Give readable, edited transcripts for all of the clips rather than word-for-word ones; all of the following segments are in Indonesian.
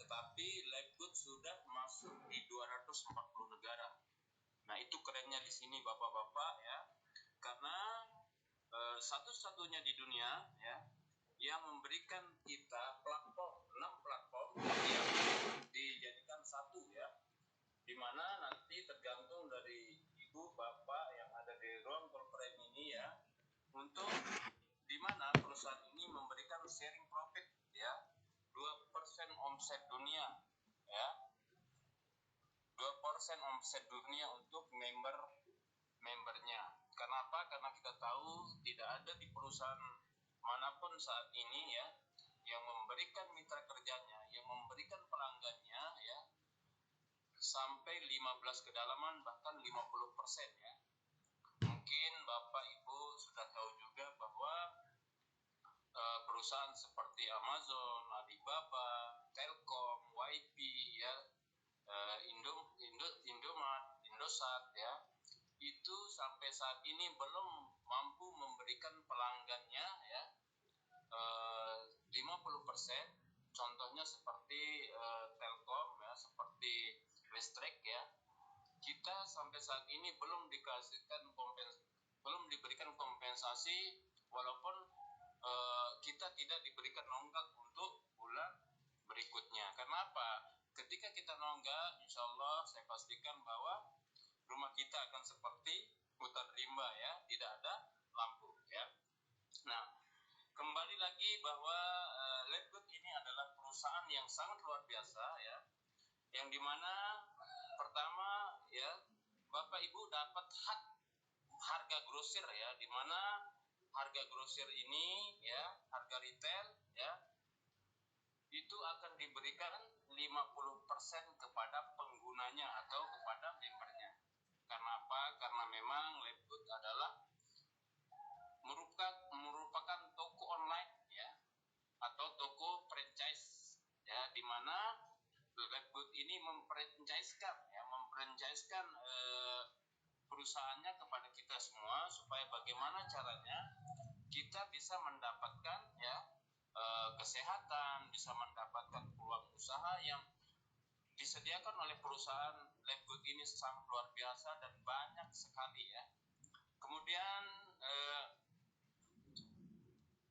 tetapi Livegood sudah masuk di 240 negara. Nah, itu kerennya di sini Bapak-bapak ya. Karena satu-satunya di dunia ya yang memberikan kita platform, 6 platform yang dijadikan satu ya. Di mana nanti tergantung dari ibu bapak yang ada di ruang conference ini ya, untuk di mana perusahaan ini memberikan sharing profit ya, 2% omset dunia ya. 2% omset dunia untuk membernya. Kenapa? Karena kita tahu tidak ada di perusahaan manapun saat ini ya yang memberikan mitra kerjanya, yang memberikan pelanggannya ya sampai 15 kedalaman bahkan 50% ya. Mungkin Bapak Ibu sudah tahu juga bahwa perusahaan seperti Amazon, Alibaba, Telkom, YP ya, Indomaret, Indosat ya, itu sampai saat ini belum mampu memberikan pelanggannya ya 50%. Contohnya seperti Telkom ya, seperti listrik ya, kita sampai saat ini belum diberikan kompensasi, walaupun kita tidak diberikan nonggak untuk bulan berikutnya. Kenapa? Ketika kita nonggak, insya Allah saya pastikan bahwa rumah kita akan seperti hutan rimba ya, tidak ada lampu ya. Nah, kembali lagi bahwa Livegood ini adalah perusahaan yang sangat luar biasa ya, yang dimana pertama ya Bapak Ibu dapat hak harga grosir ya, dimana harga grosir ini ya, harga retail ya, itu akan diberikan 50% kepada penggunanya atau kepada membernya. Karena apa? Karena memang Livegood adalah merupakan toko online ya, atau toko franchise ya, di mana Livegood ini memfranchise-kan perusahaannya kepada kita semua, supaya bagaimana caranya kita bisa mendapatkan ya kesehatan, bisa mendapatkan peluang usaha yang disediakan oleh perusahaan Livegood ini sangat luar biasa dan banyak sekali ya. Kemudian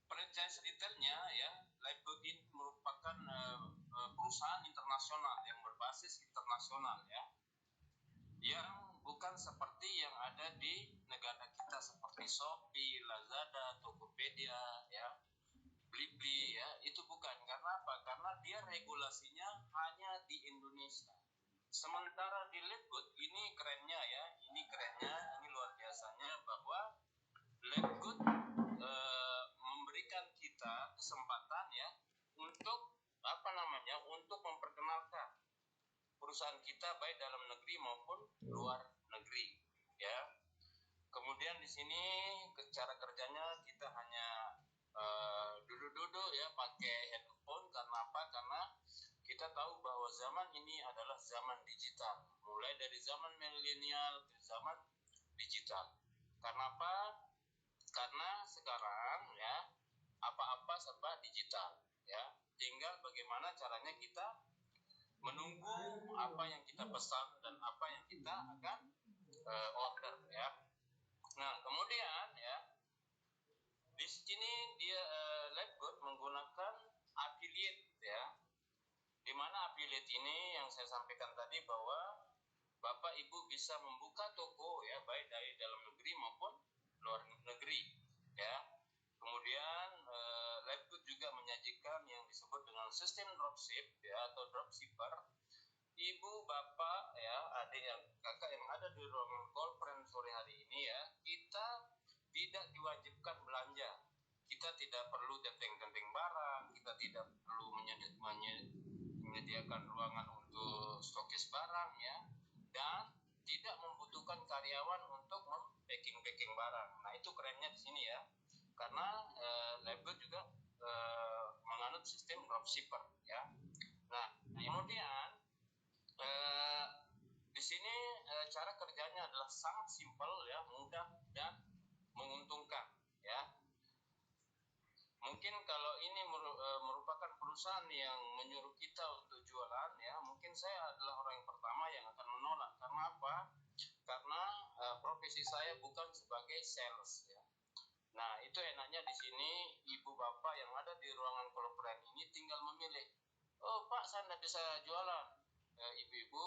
franchise retailnya ya, Livegood ini merupakan perusahaan internasional yang berbasis internasional ya, yang bukan seperti yang ada di negara kita seperti Shopee, Lazada, Tokopedia ya, Blibli ya, itu bukan. Karena apa? Karena dia regulasinya hanya di Indonesia. Sementara di Livegood ini kerennya ya, ini luar biasanya bahwa Livegood memberikan kita kesempatan ya untuk untuk memperkenalkan perusahaan kita baik dalam negeri maupun luar negeri ya. Kemudian di sini cara kerjanya kita hanya duduk-duduk ya, pakai headphone. Karena apa? Karena kita tahu bahwa zaman ini adalah zaman digital, mulai dari zaman milenial ke zaman digital. Karena apa? Karena sekarang ya apa-apa serba digital ya, tinggal bagaimana caranya kita menunggu apa yang kita pesan dan apa yang kita akan order ya. Nah, kemudian ya di sini dia Livegood menggunakan affiliate ya, di mana affiliate ini yang saya sampaikan tadi bahwa Bapak Ibu bisa membuka toko ya, baik dari dalam negeri maupun luar negeri ya. Kemudian Livegood juga menyajikan yang disebut dengan sistem dropship ya, atau dropshipper. Ibu, bapak ya, adik yang kakak yang ada di ruang conference sore hari ini ya, kita tidak diwajibkan belanja. Kita tidak perlu tenteng-tenteng barang, kita tidak perlu menyediakan ruangan untuk stokis barang ya, dan tidak membutuhkan karyawan untuk packing barang. Nah, itu kerennya di sini ya, karena Livegood juga menganut sistem dropshipper ya. Nah, kemudian di sini cara kerjanya adalah sangat simpel ya, mudah dan menguntungkan ya. Mungkin kalau ini merupakan perusahaan yang menyuruh kita untuk jualan, ya mungkin saya adalah orang yang pertama yang akan menolak. Karena apa? Karena profesi saya bukan sebagai sales, ya. Nah, itu enaknya di sini ibu bapak yang ada di ruangan korporat ini tinggal memilih. Oh Pak, saya tidak bisa jualan. Ibu-ibu,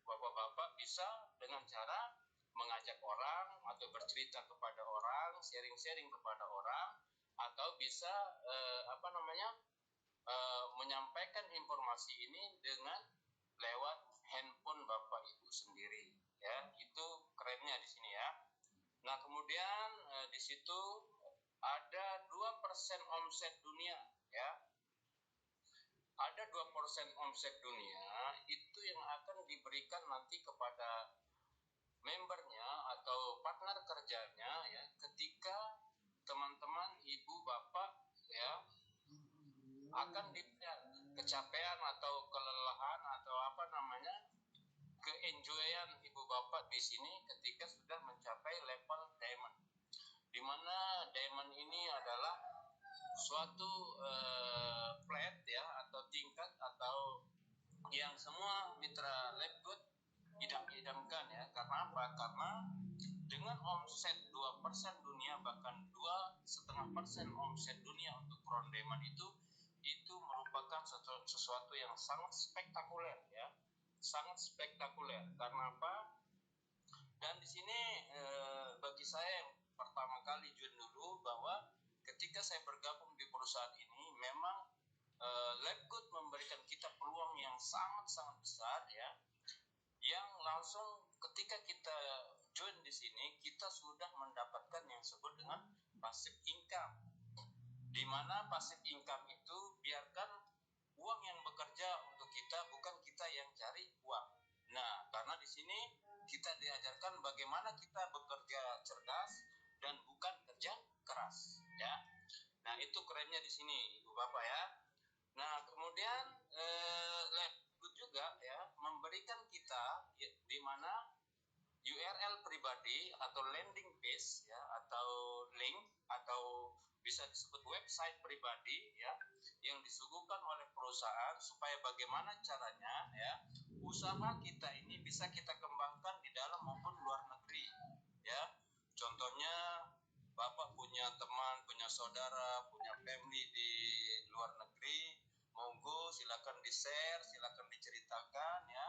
bapak-bapak bisa dengan cara mengajak orang atau bercerita kepada orang, sharing-sharing kepada orang, atau bisa menyampaikan informasi ini dengan lewat handphone bapak ibu sendiri. Ya, itu kerennya di sini ya. Nah, kemudian di situ ada 2% omset dunia, ya. Ada 2% omset dunia itu yang akan diberikan nanti kepada membernya atau partner kerjanya, ya, ketika teman-teman ibu bapak, ya, akan kecapean atau kelelahan atau keenjoyan ibu bapak di sini ketika sudah mencapai level diamond, di mana diamond ini adalah suatu plat, ya, atau tingkat atau yang semua mitra Labgood idam-idamkan, ya. Karena apa? Karena dengan omset 2% dunia, bahkan 2,5% omset dunia untuk crown diamond itu merupakan sesuatu yang sangat spektakuler, ya. Sangat spektakuler. Karena apa? Dan di sini bagi saya yang pertama kali join dulu, bahwa ketika saya bergabung di perusahaan ini memang Labgood memberikan kita peluang yang sangat-sangat besar, ya, yang langsung ketika kita join di sini kita sudah mendapatkan yang disebut dengan passive income, di mana passive income itu biarkan uang yang bekerja untuk kita, bukan kita yang cari uang. Nah, karena di sini kita diajarkan bagaimana kita bekerja cerdas dan bukan kerja keras, ya. Nah, itu kerennya di sini, Ibu Bapak, ya. Nah, kemudian Labgood juga, ya, memberikan kita, ya, di mana URL pribadi atau landing page, ya, atau link atau bisa disebut website pribadi, ya, yang disuguhkan oleh perusahaan supaya bagaimana caranya, ya, usaha kita ini bisa kita kembangkan di dalam maupun luar negeri, ya. Contohnya Bapak punya teman, punya saudara, punya family di luar negeri, monggo silakan di-share, silakan diceritakan, ya.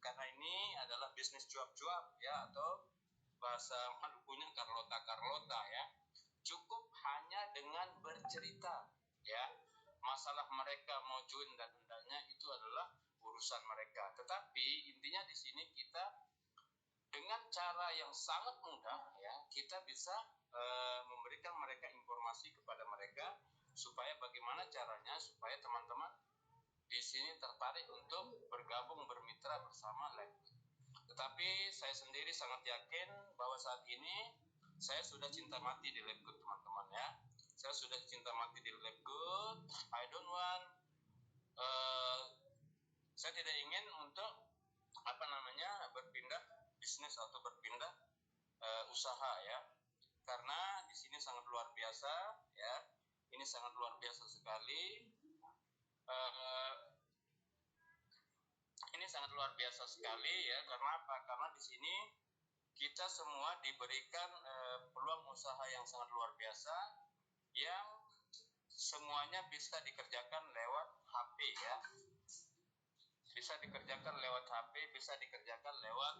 Karena ini adalah bisnis cuap-cuap, ya, atau bahasa Malukunya Carlota, ya. Cukup hanya dengan bercerita, ya. Masalah mereka mau join dan hendaknya itu adalah urusan mereka. Tetapi intinya di sini kita dengan cara yang sangat mudah, ya, kita bisa memberikan mereka informasi kepada mereka supaya bagaimana caranya supaya teman-teman di sini tertarik untuk bergabung bermitra bersama Labgood. Tetapi saya sendiri sangat yakin bahwa saat ini saya sudah cinta mati di Labgood, teman-teman, ya. Saya sudah cinta mati di Labgood. I don't want saya tidak ingin untuk berpindah bisnis atau berpindah usaha, ya. Karena di sini sangat luar biasa, ya. Ini sangat luar biasa sekali. Ini sangat luar biasa sekali, ya. Karena apa? Karena di sini kita semua diberikan peluang usaha yang sangat luar biasa, yang semuanya bisa dikerjakan lewat HP, ya. Bisa dikerjakan lewat HP, bisa dikerjakan lewat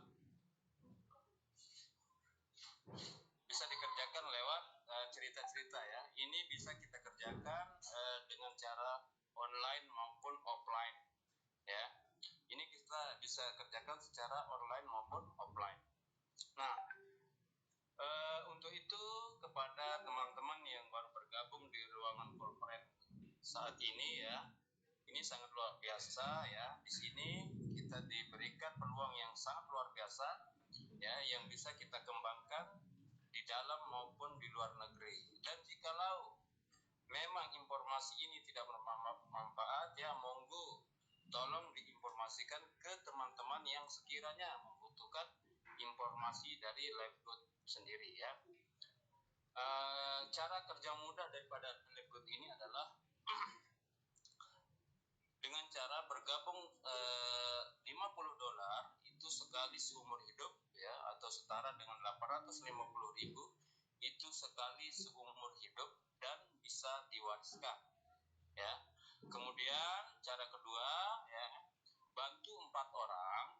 cerita-cerita, ya. Ini bisa kita kerjakan dengan cara online maupun offline, ya. Ini kita bisa kerjakan secara online maupun offline. Nah, untuk itu kepada teman-teman yang baru bergabung di ruangan corporate saat ini, ya, ini sangat luar biasa, ya. Di sini kita diberikan peluang yang sangat luar biasa, ya, yang bisa kita kembangkan di dalam maupun di luar negeri. Dan jikalau memang informasi ini tidak bermanfaat, ya, monggo tolong diinformasikan ke teman-teman yang sekiranya membutuhkan informasi dari Labgood sendiri, ya. Cara kerja mudah daripada lab good ini adalah dengan cara bergabung $50 itu sekali seumur hidup ya, atau setara dengan 850.000 itu sekali seumur hidup dan bisa diwariskan ya. Kemudian cara kedua ya, bantu 4 orang,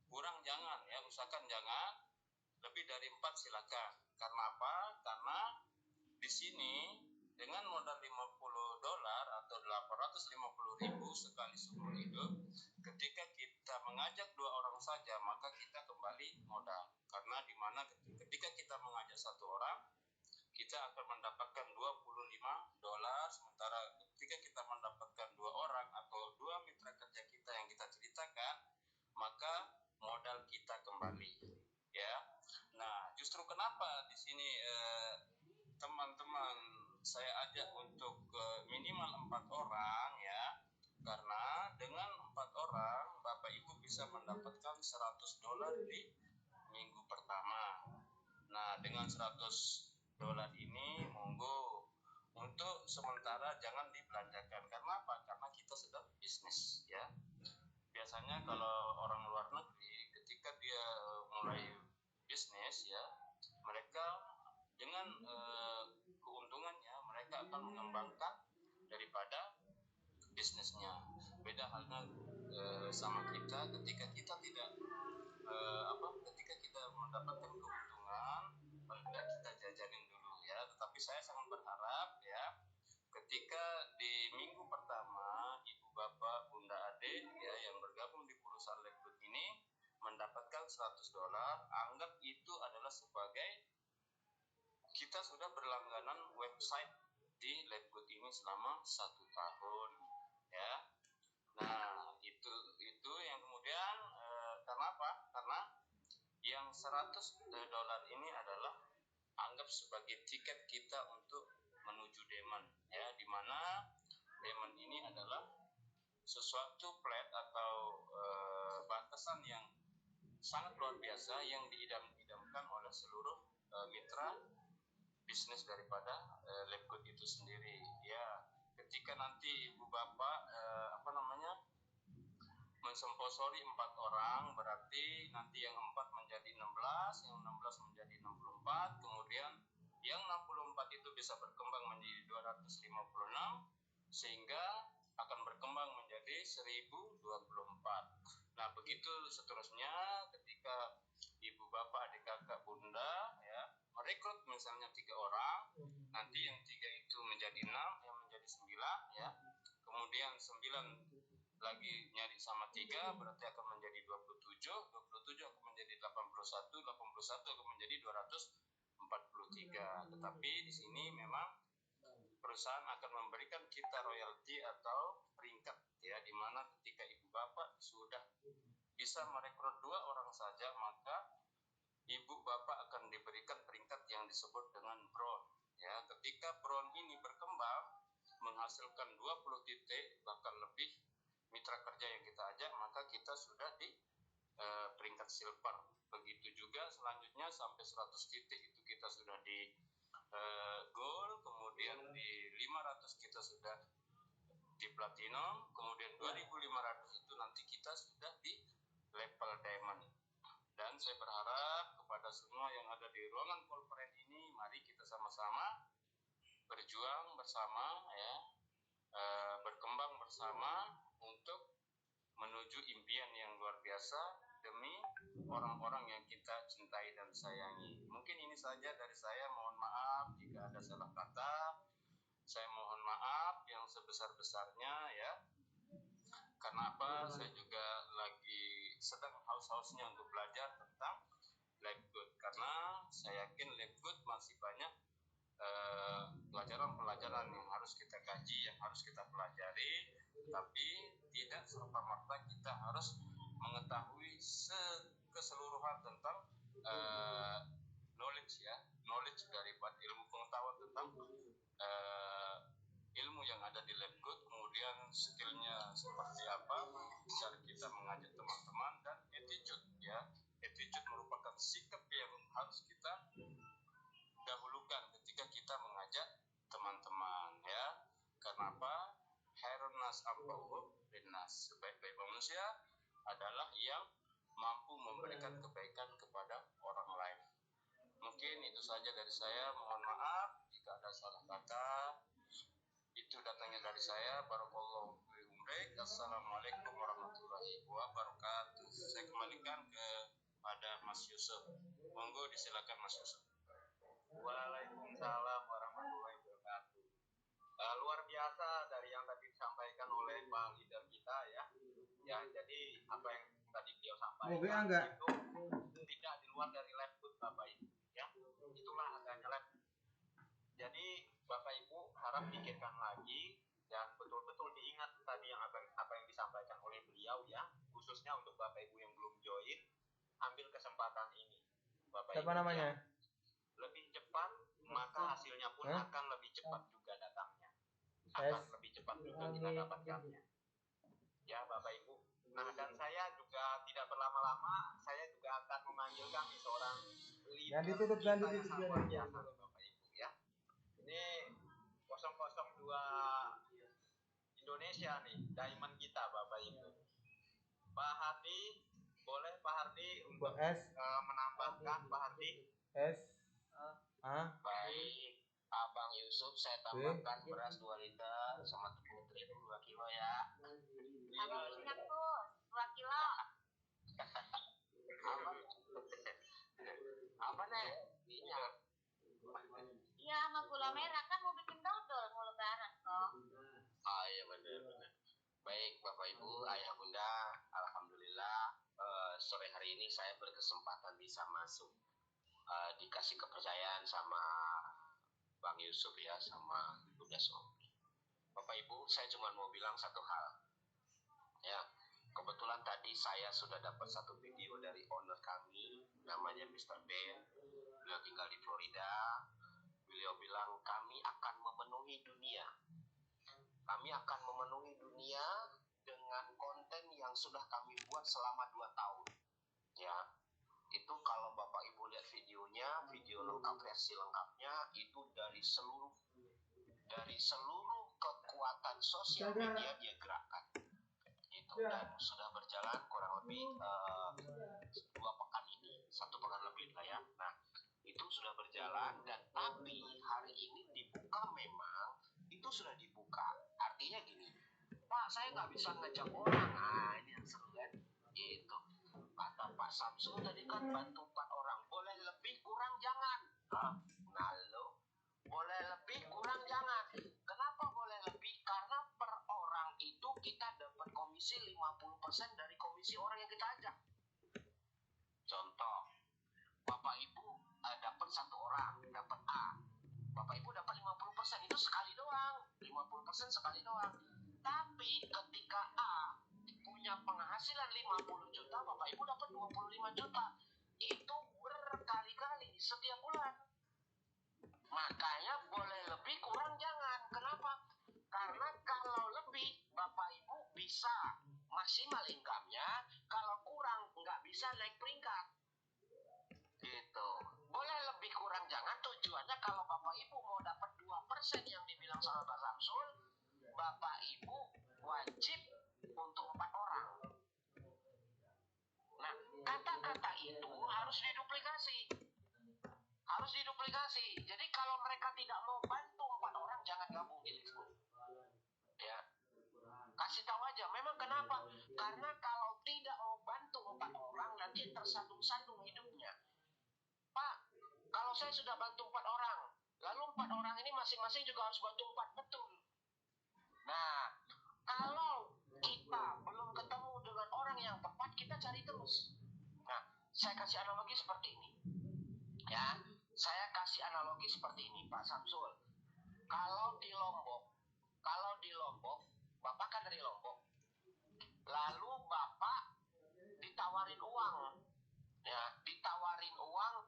kurang jangan ya, usahakan jangan, lebih dari 4 silakan. Karena apa? Karena di sini dengan modal $50 atau 850.000 sekali seumur hidup, ketika kita mengajak 2 orang saja maka kita kembali modal. Karena di mana ketika kita mengajak 1 orang kita akan mendapatkan $25, sementara ketika kita mendapatkan 2 orang atau 2 mitra kerja kita yang kita ceritakan, maka modal kita kembali ya. Nah, justru kenapa di sini teman-teman saya ajak untuk minimal 4 orang ya, karena dengan 4 orang Bapak Ibu bisa mendapatkan $100 di minggu pertama. Nah, dengan $100 ini monggo untuk sementara jangan dibelanjakan. Karena apa? Karena kita sedang bisnis ya. Biasanya kalau orang luar negeri ketika dia mulai bisnis ya, mereka dengan keuntungannya mereka akan mengembangkan daripada bisnisnya. Beda halnya sama kita, ketika kita tidak ketika kita mendapatkan keuntungan, pada kita jajanin dulu ya. Tetapi saya sangat berharap ya, ketika di minggu pertama ibu bapak bunda adik ya yang bergabung di perusahaan Labgood ini mendapatkan $100, anggap itu adalah sebagai kita sudah berlangganan website di Labgood ini selama 1 tahun ya. Nah, itu yang kemudian karena apa? Karena yang $100 ini adalah anggap sebagai tiket kita untuk menuju Demon ya, di mana Demon ini adalah sesuatu plat atau batasan yang sangat luar biasa yang diidam-idamkan oleh seluruh mitra bisnis daripada Labgood itu sendiri ya. Ketika nanti ibu bapak mensponsori 4 orang, berarti nanti yang 4 menjadi 16, yang 16 menjadi 64, kemudian yang 64 itu bisa berkembang menjadi 256, sehingga akan berkembang menjadi 1024. Nah, begitu seterusnya ketika ibu bapak adik kakak bunda ya merekrut misalnya 3 orang, nanti yang 3 itu menjadi 6, yang menjadi 9 ya, kemudian 9 lagi nyari sama 3 berarti akan menjadi 27, 27 akan menjadi 81, 81 akan menjadi 243. Tetapi di sini memang perusahaan akan memberikan kita royalti atau peringkat ya, di mana ketika ibu bapak sudah bisa merekrut 2 orang saja maka ibu bapak akan diberikan peringkat yang disebut dengan bron ya. Ketika bron ini berkembang menghasilkan 20 titik bahkan lebih mitra kerja yang kita ajak, maka kita sudah di peringkat silver. Begitu juga selanjutnya sampai 100 titik itu kita sudah di gold, kemudian di 500 kita sudah di platinum, kemudian 2500 itu nanti kita sudah di level diamond. Dan saya berharap kepada semua yang ada di ruangan konferen ini, mari kita sama-sama berjuang bersama ya, berkembang bersama untuk menuju impian yang luar biasa demi orang-orang yang kita cintai dan sayangi. Mungkin ini saja dari saya, mohon maaf jika ada salah kata. Saya mohon maaf yang sebesar-besarnya ya. Karena apa? Saya juga lagi sedang haus-hausnya untuk belajar tentang Labgood, karena saya yakin Labgood masih banyak pelajaran-pelajaran yang harus kita kaji, yang harus kita pelajari, tapi tidak serta-merta kita harus mengetahui keseluruhan tentang knowledge ya, knowledge daripada ilmu pengetahuan tentang ilmu yang ada di Labgood, kemudian skillnya seperti apa, cara kita mengajak teman-teman, dan attitude ya. Attitude merupakan sikap yang harus kita dahulukan Kenapa? Khairun nas anfa'uhum linnas. Sebaik-baik manusia adalah yang mampu memberikan kebaikan kepada orang lain. Mungkin itu saja dari saya. Mohon maaf jika ada salah kata. Itu datangnya dari saya. Barakallahu fiikum. Assalamualaikum warahmatullahi wabarakatuh. Saya kembalikan kepada Mas Yusuf. Monggo disilakan Mas Yusuf. Waalaikumsalam warahmatullahi wabarakatuh. Luar biasa dari yang tadi disampaikan oleh Pak leader kita ya. Ya, jadi apa yang tadi beliau sampaikan itu tidak di luar dari lab food Bapak Ibu ya. Itulah adanya lab. Jadi Bapak Ibu harap pikirkan lagi dan betul-betul diingat tadi yang apa yang disampaikan oleh beliau ya, khususnya untuk Bapak Ibu yang belum join, ambil kesempatan ini Bapak Ibu. Apa namanya? Ya, lebih cepat maka hasilnya pun akan lebih cepat juga datangnya, akan lebih cepat juga kita dapatkannya ya Bapak Ibu. Nah, dan saya juga tidak berlama-lama, saya juga akan memanggilkan seorang leader kita yang sangat luar biasa Bapak Ibu ya. Ini 002 Indonesia nih, diamond kita Bapak Ibu. Pak Hardi, boleh Pak Hardi untuk menambahkan Pak Hardi? Baik, Abang Yusuf, saya tambahkan beras 2 liter sama tepung terigu 2 kilo ya. Habis minyak tuh 2 kilo. Apa nih? Minyak. Iya, sama gula merah kan mau bikin dodol mau lebaran kok. Ah iya benar. Baik Bapak Ibu, Ayah Bunda, alhamdulillah sore hari ini saya berkesempatan bisa masuk, dikasih kepercayaan sama Bang Yusuf ya, sama Bunda Sofi. Bapak Ibu, saya cuma mau bilang satu hal ya. Kebetulan tadi saya sudah dapat satu video dari owner kami, namanya Mr. Ben. Beliau tinggal di Florida. Beliau bilang kami akan memenuhi dunia. Kami akan memenuhi dunia dengan konten yang sudah kami buat selama 2 tahun. Ya, itu kalau Bapak Ibu lihat videonya, video lengkap, versi lengkapnya itu dari seluruh kekuatan sosial media dia gerakkan. Itu dan sudah berjalan kurang lebih 2 pekan ini, 1 pekan lebih lah ya. Nah, itu sudah berjalan dan tapi hari ini dibuka, memang itu sudah dibuka. Artinya gini, Pak, saya nggak bisa ngajak orang. Nah, ini yang seru kan? Gitu. Kata Pak Samsul tadi kan bantu 4 orang. Boleh lebih, kurang jangan. Nah, lo boleh lebih, kurang jangan. Kenapa boleh lebih? Karena per orang itu kita dapat komisi 50% dari komisi orang yang kita ajak. Contoh, Bapak Ibu dapat 1 orang, dapat A. Bapak Ibu dapat 50%, itu sekali doang. 50% sekali doang. Tapi ketika A punya penghasilan 50 juta, Bapak Ibu dapat 25 juta. Itu berkali-kali setiap bulan. Makanya boleh lebih, kurang jangan. Kenapa? Karena kalau lebih, Bapak Ibu bisa maksimal income-nya. Kalau kurang, nggak bisa naik peringkat. Gitu. Boleh lebih, kurang jangan tujuannya kalau Bapak Ibu mau dapat 2% yang dibilang sama Pak Samsul, Bapak Ibu wajib untuk 4 orang. Nah, kata-kata itu harus diduplikasi. Harus diduplikasi. Jadi kalau mereka tidak mau bantu 4 orang, jangan gabung di Live Good. Ya. Kasih tahu aja. Memang kenapa? Karena kalau tidak mau bantu 4 orang, nanti tersandung-sandung hidupnya. Pak, kalau saya sudah bantu 4 orang, lalu 4 orang ini masing-masing juga harus bantu 4, betul. Nah, kalau kita belum ketemu dengan orang yang tepat, kita cari terus. Nah, saya kasih analogi seperti ini. Ya, saya kasih analogi seperti ini, Pak Samsul. Kalau di Lombok, Bapak kan dari Lombok. Lalu Bapak ditawarin uang. Ya, ditawarin uang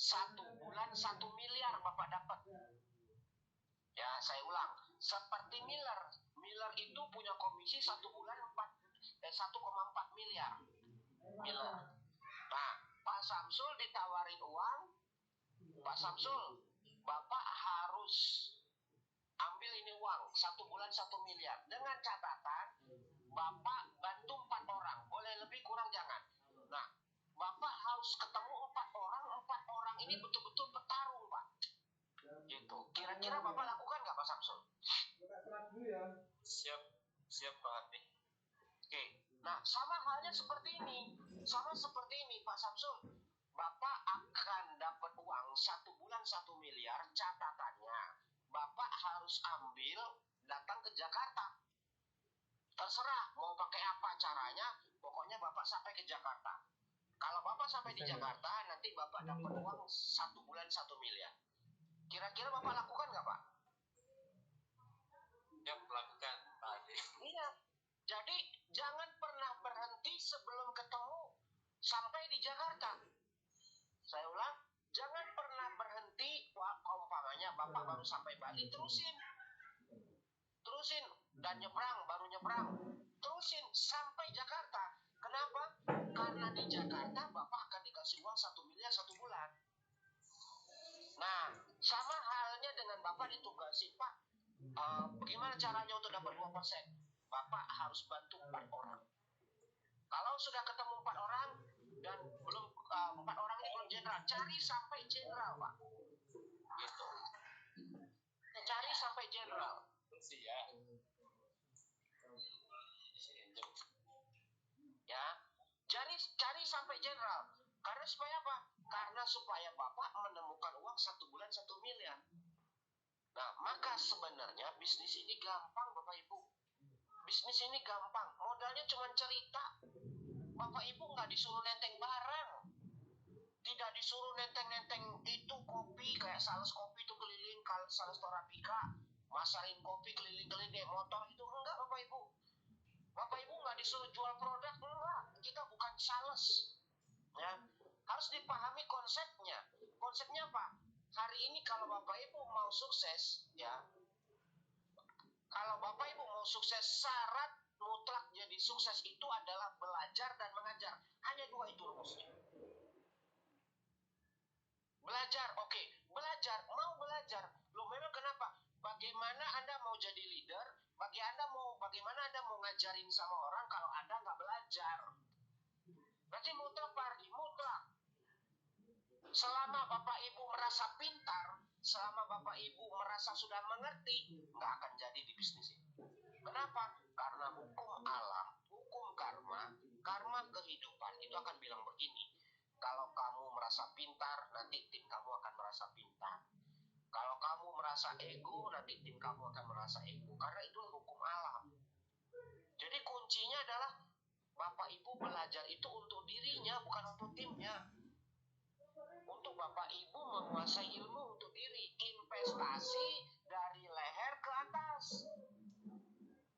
1 bulan 1 miliar Bapak dapat. Ya, saya ulang. Seperti Miller. Miller itu punya komisi 1 bulan 1,4 miliar. Miller. Nah, Pak Samsul ditawarin uang. Pak Samsul, Bapak harus ambil ini uang 1 bulan 1 miliar. Dengan catatan, Bapak bantu 4 orang. Boleh lebih, kurang jangan. Nah, Bapak harus ketemu 4 orang. 4 orang ini betul-betul bertarung, Pak. Gitu. Kira-kira Bapak lakukan nggak, Pak Samsul? Siap Pak Hadi. Oke. Nah, sama halnya seperti ini. Sama seperti ini, Pak Samsul. Bapak akan dapat uang 1 bulan 1 miliar. Catatannya, Bapak harus ambil datang ke Jakarta. Terserah mau pakai apa caranya, pokoknya Bapak sampai ke Jakarta. Kalau Bapak sampai di Jakarta, nanti Bapak dapat uang 1 bulan 1 miliar. Kira-kira Bapak lakukan nggak, Pak? Siap lakukan Pak Hadi. Iya. Jadi jangan pernah berhenti sebelum ketemu sampai di Jakarta. Saya ulang, jangan pernah berhenti. Umpamanya Bapak baru sampai Bali, terusin dan baru nyebrang, terusin sampai Jakarta. Kenapa? Karena di Jakarta Bapak akan dikasih uang 1 miliar 1 bulan. Nah, sama halnya dengan Bapak ditugasi, Pak, bagaimana caranya untuk dapat 2%? Bapak harus bantu 4 orang. Kalau sudah ketemu 4 orang dan belum 4 orang ini belum jenderal, cari sampai jenderal, Pak. Gitu. Cari sampai jenderal. Ya, cari sampai jenderal. Karena supaya apa? Karena supaya Bapak menemukan uang 1 bulan 1 miliar. Nah, maka sebenarnya bisnis ini gampang, Bapak Ibu. Bisnis ini gampang. Modalnya cuma cerita. Bapak Ibu nggak disuruh nenteng barang. Tidak disuruh nenteng-nenteng itu kopi, kayak sales kopi itu keliling, sales Torabika, masarin kopi keliling-keliling kayak motor itu. Enggak, Bapak Ibu. Bapak Ibu nggak disuruh jual produk, enggak. Kita bukan sales. Ya, harus dipahami konsepnya. Konsepnya apa? Hari ini kalau Bapak Ibu mau sukses, ya, kalau Bapak Ibu mau sukses, syarat mutlak jadi sukses itu adalah belajar dan mengajar. Hanya 2 itu rumusnya. Belajar, oke. Belajar, mau belajar. Loh, memang kenapa? Bagaimana Anda mau jadi leader? Bagaimana Anda mau ngajarin sama orang kalau Anda nggak belajar? Berarti mutlak, Pak Ardi, mutlak. Selama Bapak Ibu merasa pintar, selama Bapak Ibu merasa sudah mengerti, nggak akan jadi di bisnis ini. Kenapa? Karena hukum alam, hukum karma kehidupan itu akan bilang begini. Kalau kamu merasa pintar, nanti tim kamu akan merasa pintar. Kalau kamu merasa ego, nanti tim kamu akan merasa ego. Karena itulah hukum alam. Jadi kuncinya adalah Bapak Ibu belajar itu untuk dirinya, bukan untuk timnya. Untuk Bapak Ibu menguasai ilmu untuk diri. Investasi dari leher ke atas.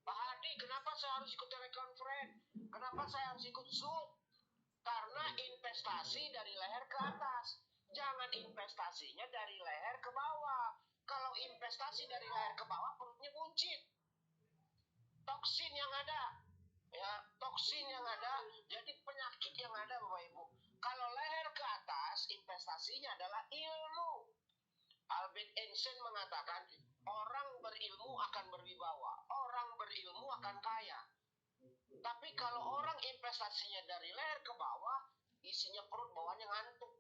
Pak Hadi, kenapa saya harus ikut telekonferensi? Kenapa saya harus ikut Zoom? Karena investasi dari leher ke atas. Jangan investasinya dari leher ke bawah. Kalau investasi dari leher ke bawah, perutnya buncit. Toksin yang ada. Ya, toksin yang ada, jadi penyakit yang ada, Bapak Ibu. Kalau leher ke atas, investasinya adalah ilmu. Albert Einstein mengatakan, orang berilmu akan berwibawa, orang berilmu akan kaya. Tapi kalau orang investasinya dari leher ke bawah, isinya perut, bawahnya ngantuk.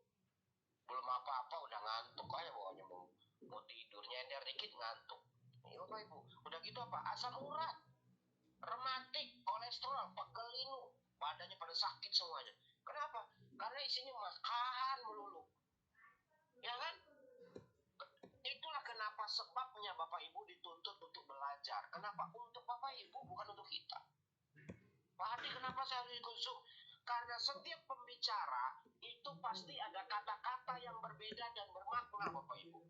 Belum apa-apa udah ngantuk aja, bawahnya mau tidur, nyender dikit ngantuk. Nih, Bapak Ibu, udah gitu apa? Asam urat, rematik, kolesterol, pegel linu, badannya pada sakit semuanya. Kenapa? Karena isinya makan melulu. Ya kan? Itulah kenapa sebabnya Bapak Ibu dituntut untuk belajar. Kenapa? Untuk Bapak Ibu, bukan untuk kita. Pak Hadi, kenapa saya harus ikut Zoom? Karena setiap pembicara itu pasti ada kata-kata yang berbeda dan bermakna, Bapak Ibu.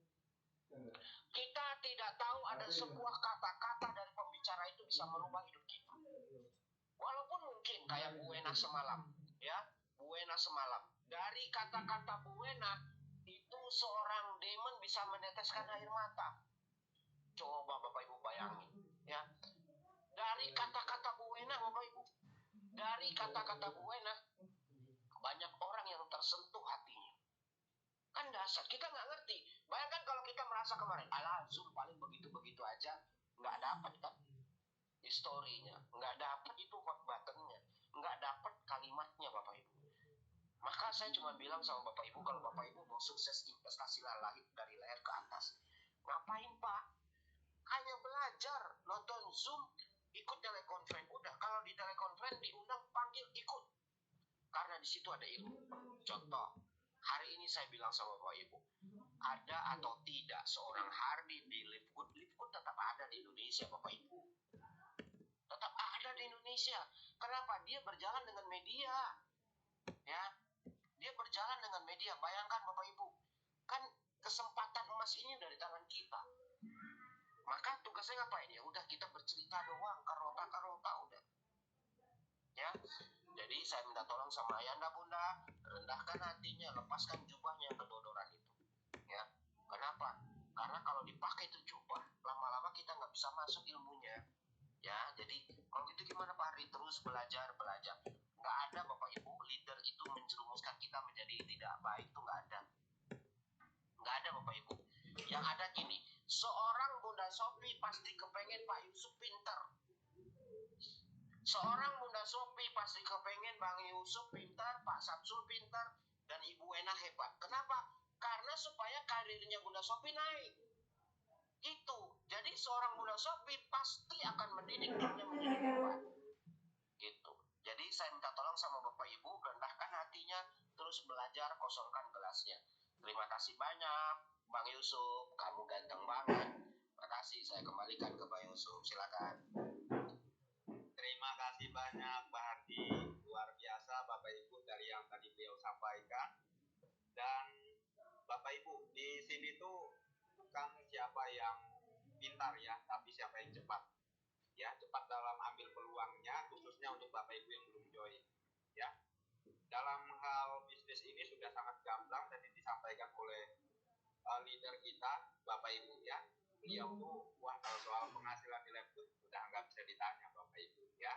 Kita tidak tahu ada sebuah kata-kata dari pembicara itu bisa merubah hidup kita. Walaupun mungkin kayak Bu Wena semalam, ya, Bu Wena semalam. Dari kata-kata Bu Wena, itu seorang demon bisa meneteskan air mata. Coba Bapak Ibu bayangin, ya. Dari kata-kata Bu Wena, Bapak Ibu, dari kata-kata Bu Wena, banyak orang yang tersentuh hatinya. Kan dasar, kita nggak ngerti. Bayangkan kalau kita merasa kemarin, alah Zoom paling begitu-begitu aja, nggak dapat kan historinya, nggak dapat itu hot buttonnya, nggak dapat kalimatnya Bapak Ibu. Maka saya cuma bilang sama Bapak Ibu, kalau Bapak Ibu mau sukses investasi lahir dari leher ke atas, ngapain Pak? Hanya belajar, nonton Zoom, ikut telekonferensi. Udah, kalau di telekonferensi diundang, panggil, ikut. Karena di situ ada ilmu. Contoh, hari ini saya bilang sama Bapak Ibu, ada atau tidak seorang Hardy di Livegood tetap ada di Indonesia Bapak Ibu. Tetap ada di Indonesia. Kenapa? Dia berjalan dengan media. Ya, dia berjalan dengan media. Bayangkan Bapak Ibu, kan kesempatan emas ini dari tangan kita. Maka tugasnya ngapain? Ya udah, kita bercerita doang, karota udah. Ya, jadi saya minta tolong sama ayanda bunda, rendahkan hatinya, lepaskan jubahnya yang kedodoran itu. Ya, kenapa? Karena kalau dipakai itu jubah, lama-lama kita nggak bisa masuk ilmunya. Ya, jadi kalau gitu gimana Pak Hari? Terus belajar. Nggak ada Bapak Ibu, leader itu menjerumuskan kita menjadi tidak baik, itu nggak ada. Nggak ada Bapak Ibu. Yang ada gini, seorang Bunda Sophie pasti kepengen Pak Yusuf pinter. Seorang Bunda Sophie pasti kepengen Bang Yusuf pintar, Pak Samsul pintar, dan Ibu Ena hebat. Kenapa? Karena supaya karirnya Bunda Sophie naik. Itu. Jadi seorang Bunda Sophie pasti akan mendidik dirinya menjadi hebat. Gitu. Jadi saya minta tolong sama Bapak Ibu, rendahkan hatinya, terus belajar, kosongkan gelasnya. Terima kasih banyak, Bang Yusuf. Kamu ganteng banget. Terima kasih. Saya kembalikan ke Bang Yusuf. Silakan. Terima kasih banyak Pak Hardi, luar biasa Bapak Ibu dari yang tadi beliau sampaikan. Dan Bapak Ibu, di sini tuh bukan siapa yang pintar ya, tapi siapa yang cepat. Ya, cepat dalam ambil peluangnya, khususnya untuk Bapak Ibu yang belum join. Ya, dalam hal bisnis ini sudah sangat gamblang tadi disampaikan oleh leader kita, Bapak Ibu ya. Beliau tuh, wah kalau soal penghasilan di Livegood udah nggak bisa ditanya Bapak Ibu ya.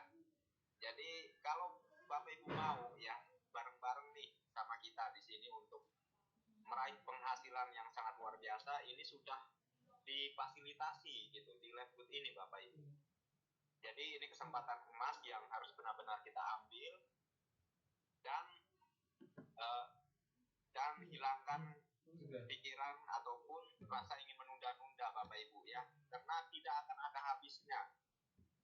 Jadi kalau Bapak Ibu mau ya bareng-bareng nih sama kita di sini untuk meraih penghasilan yang sangat luar biasa, ini sudah difasilitasi gitu di Livegood ini Bapak Ibu. Jadi ini kesempatan emas yang harus benar-benar kita ambil dan hilangkan pikiran ataupun rasa ingin menunda-nunda Bapak Ibu ya, karena tidak akan ada habisnya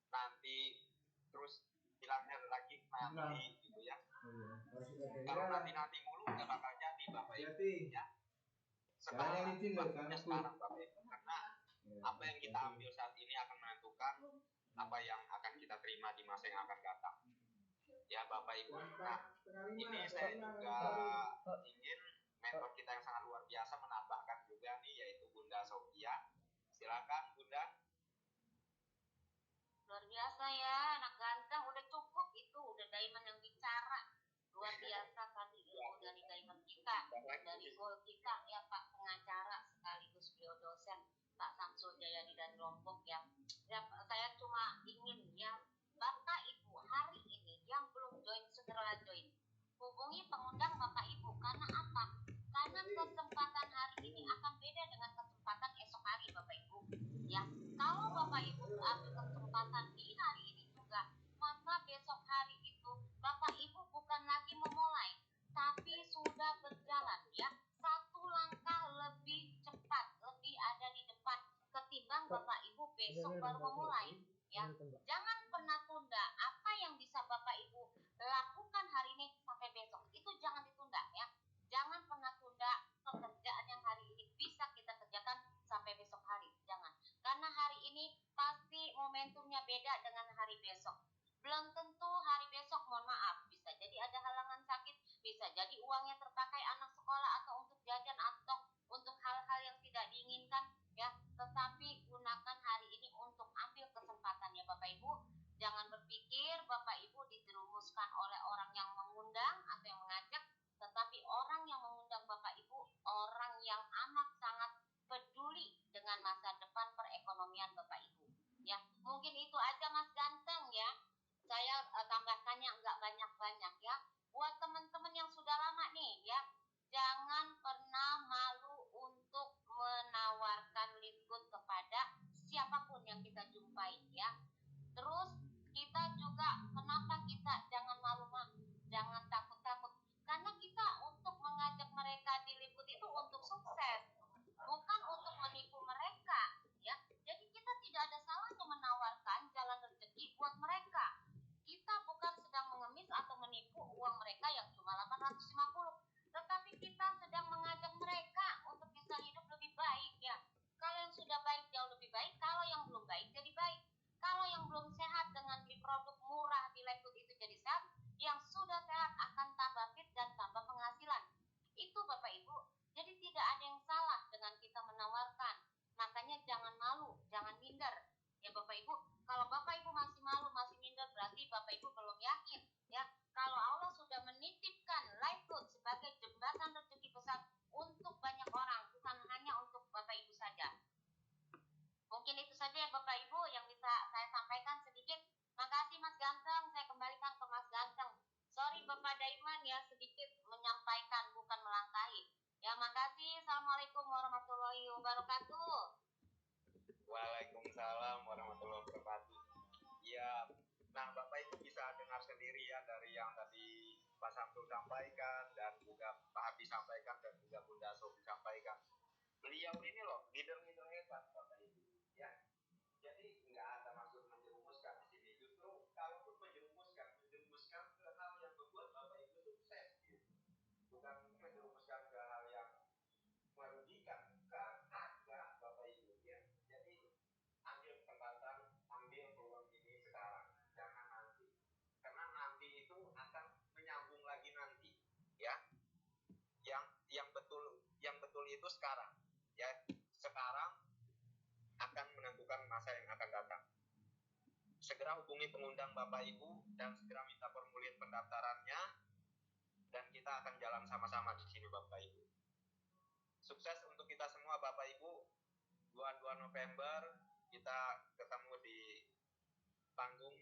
nanti, terus bilangnya lagi nanti gitu ya. Kalau nanti mulu nggak bakal jadi Bapak Ibu ya. Sekarang waktunya sekarang Bapak Ibu, karena apa yang kita ambil saat ini akan menentukan apa yang akan kita terima di masa yang akan datang ya Bapak Ibu. Nah, ini saya juga ingin mentor kita yang sangat luar biasa menambahkan juga nih, yaitu Bunda Sophia. Silakan Bunda. Luar biasa ya, anak ganteng, udah cukup itu, udah Diamond yang bicara. Luar biasa tadi ilmu dari Diamond kita, dari goal kita ya Pak pengacara sekaligus beliau dosen Pak Samsul Jayadi dari Lombok ya. Ya saya cuma ingin ya Bapak Ibu hari ini yang belum join segera join. Hubungi pengundang Bapak Ibu, karena apa? Karena kesempatan hari ini akan beda dengan kesempatan esok hari Bapak Ibu. Ya, kalau Bapak Ibu ambil kesempatan di hari ini juga, maka besok hari itu Bapak Ibu bukan lagi memulai, tapi sudah berjalan ya. Satu langkah lebih cepat, lebih ada di depan ketimbang Bapak Ibu besok baru memulai. Ya, jangan pernah tunda apa yang bisa Bapak Ibu lakukan hari ini sampai besok. Itu jangan ditunda ya. Jangan pernah tunda pekerjaan yang hari ini bisa kita kerjakan sampai besok hari. Jangan. Karena hari ini pasti momentumnya beda dengan hari besok. Belum tentu hari besok, mohon maaf, bisa jadi ada halangan sakit, bisa jadi uangnya terpakai anak sekolah atau untuk jajan atau untuk hal-hal yang tidak diinginkan ya. Tetapi gunakan hari ini untuk ambil kesempatan ya Bapak Ibu. Pak Samsul sampaikan dan juga Pak Habib sampaikan dan juga Bunda Sofi sampaikan. Beliau ini loh leader-leader hebat Bapak Ibu ya. Jadi nggak ada maksud menjerumuskan di sini. Justru kalaupun menjerumuskan ke hal yang membuat Bapak Ibu sukses gitu. Bukan menjerumuskan ke hal yang merugikan, bukan. Agak Bapak Ibu ya. Jadi ambil kesempatan, ambil peluang ini sekarang, jangan nanti. Karena nanti itu akan menyambung lagi nanti ya. Yang betul itu sekarang ya. Sekarang akan menentukan masa yang akan datang. Segera hubungi pengundang Bapak Ibu dan segera minta formulir pendaftarannya dan kita akan jalan sama-sama di sini Bapak Ibu. Sukses untuk kita semua Bapak Ibu. 22 November kita ketemu di panggung